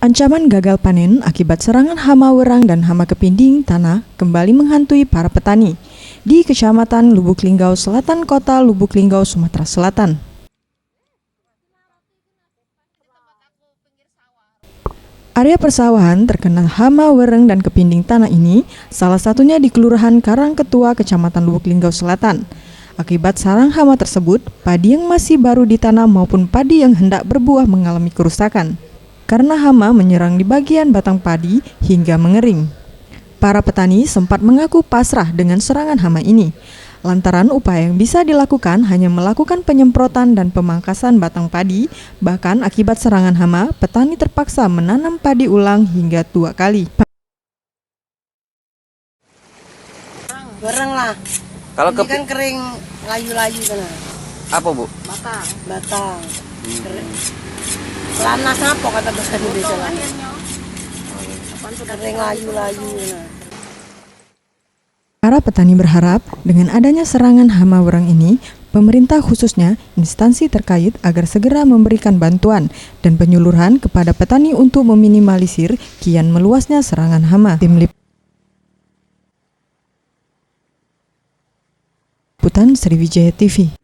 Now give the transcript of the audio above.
Ancaman gagal panen akibat serangan hama werang dan hama kepinding tanah kembali menghantui para petani di Kecamatan Lubuk Linggau Selatan, Kota Lubuk Linggau, Sumatera Selatan. Area persawahan terkena hama wereng dan kepinding tanah ini, salah satunya di Kelurahan Karangketua, Kecamatan Lubuk Linggau Selatan. Akibat sarang hama tersebut, padi yang masih baru ditanam maupun padi yang hendak berbuah mengalami kerusakan karena hama menyerang di bagian batang padi hingga mengering. Para petani sempat mengaku pasrah dengan serangan hama ini, lantaran upaya yang bisa dilakukan hanya melakukan penyemprotan dan pemangkasan batang padi. Bahkan akibat serangan hama, petani terpaksa menanam padi ulang hingga 2 kali. Bareng lah. Kalau ini kan kering layu-layu kan. apa Bu? Batang. Kering. Lanas apa kata bahasa Indonesia lah. Kering layu-layu kan. Para petani berharap dengan adanya serangan hama werang ini, pemerintah khususnya instansi terkait agar segera memberikan bantuan dan penyuluhan kepada petani untuk meminimalisir kian meluasnya serangan hama. Tim Liputan Sriwijaya TV.